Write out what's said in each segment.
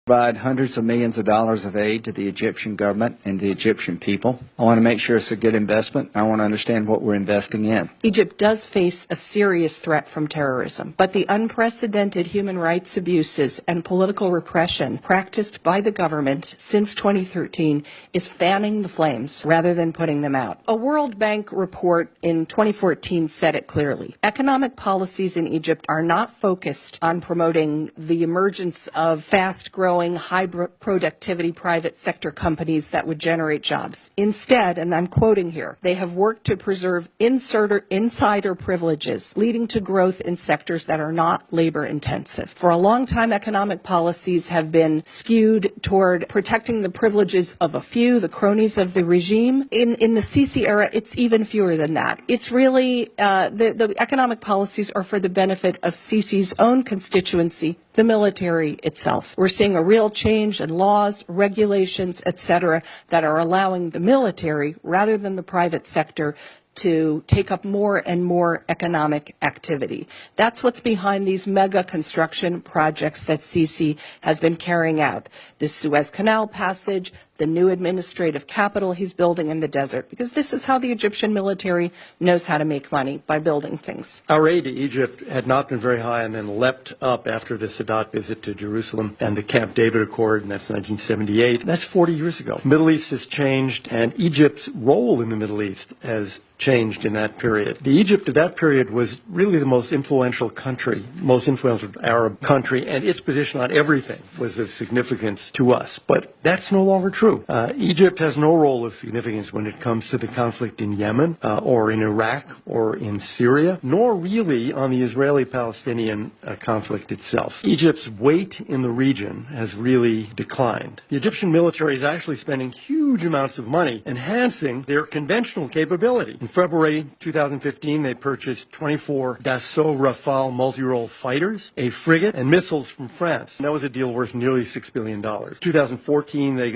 Provide hundreds of millions of dollars of aid to the Egyptian government and the Egyptian people. I want to make sure it's a good investment. I want to understand what we're investing in. Egypt does face a serious threat from terrorism, but the unprecedented human rights abuses and political repression practiced by the government since 2013 is fanning the flames rather than putting them out. A World Bank report in 2014 said it clearly. Economic policies in Egypt are not focused on promoting the emergence of fast-growing, high productivity private sector companies that would generate jobs. Instead, and I'm quoting here, they have worked to preserve insider privileges, leading to growth in sectors that are not labor intensive. For a long time, economic policies have been skewed toward protecting the privileges of a few, the cronies of the regime. In the Sisi era, it's even fewer than that. It's really, the economic policies are for the benefit of Sisi's own constituency, the military itself. We're seeing a real change in laws, regulations, etc., that are allowing the military, rather than the private sector, to take up more and more economic activity. That's what's behind these mega construction projects that Sisi has been carrying out. The Suez Canal passage, the new administrative capital he's building in the desert, because this is how the Egyptian military knows how to make money, by building things. Our aid to Egypt had not been very high and then leapt up after the Sadat visit to Jerusalem and the Camp David Accord, and that's 1978. That's 40 years ago. The Middle East has changed, and Egypt's role in the Middle East has changed in that period. The Egypt of that period was really the most influential country, most influential Arab country, and its position on everything was of significance to us. But that's no longer true. Egypt has no role of significance when it comes to the conflict in Yemen or in Iraq or in Syria, nor really on the Israeli-Palestinian conflict itself. Egypt's weight in the region has really declined. The Egyptian military is actually spending huge amounts of money enhancing their conventional capability. In February 2015, they purchased 24 Dassault Rafale multi-role fighters, a frigate, and missiles from France. And that was a deal worth nearly $6 billion. 2014, they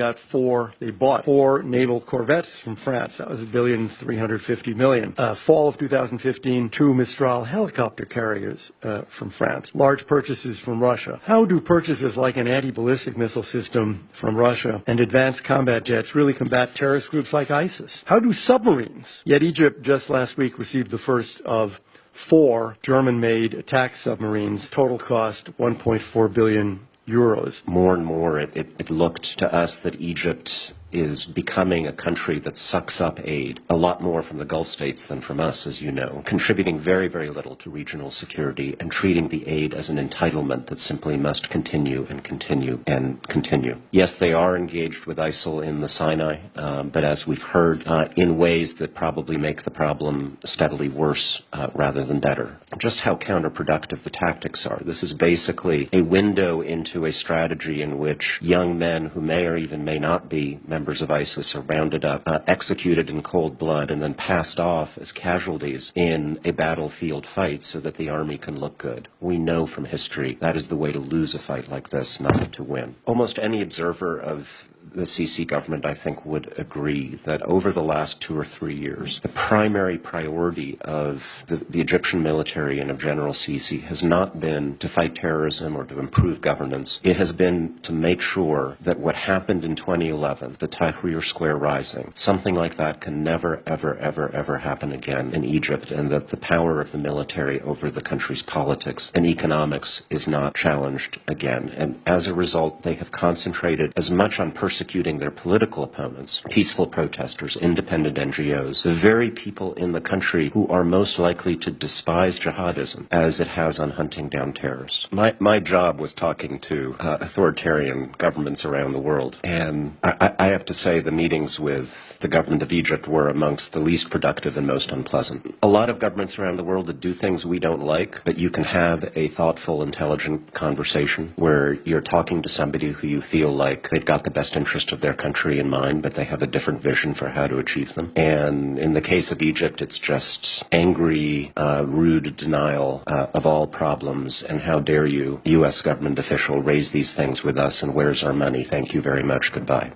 bought four naval corvettes from France. That was $1.35 billion. Fall of 2015, two Mistral helicopter carriers from France. Large purchases from Russia. How do purchases like an anti-ballistic missile system from Russia and advanced combat jets really combat terrorist groups like ISIS? How do submarines? Yet Egypt just last week received the first of 4 German-made attack submarines, total cost 1.4 billion euros. More and more, it looked to us that Egypt is becoming a country that sucks up aid, a lot more from the Gulf states than from us, as you know, contributing very, very little to regional security and treating the aid as an entitlement that simply must continue and continue and continue. Yes, they are engaged with ISIL in the Sinai, but as we've heard, in ways that probably make the problem steadily worse rather than better. Just how counterproductive the tactics are. This is basically a window into a strategy in which young men who may or even may not be members of ISIS are rounded up, executed in cold blood, and then passed off as casualties in a battlefield fight so that the army can look good. We know from history that is the way to lose a fight like this, not to win. Almost any observer of the Sisi government, I think, would agree that over the last 2 or 3 years, the primary priority of the Egyptian military and of General Sisi has not been to fight terrorism or to improve governance. It has been to make sure that what happened in 2011, the Tahrir Square rising, something like that can never, ever, ever, ever happen again in Egypt, and that the power of the military over the country's politics and economics is not challenged again. And as a result, they have concentrated as much on persecuting their political opponents, peaceful protesters, independent NGOs, the very people in the country who are most likely to despise jihadism, as it has on hunting down terrorists. My job was talking to authoritarian governments around the world, and I have to say the meetings with the government of Egypt were amongst the least productive and most unpleasant. A lot of governments around the world that do things we don't like, but you can have a thoughtful, intelligent conversation where you're talking to somebody who you feel like they've got the best interest of their country in mind, but they have a different vision for how to achieve them. And in the case of Egypt, it's just angry, rude denial of all problems, and how dare you, U.S. government official, raise these things with us, and where's our money? Thank you very much. Goodbye.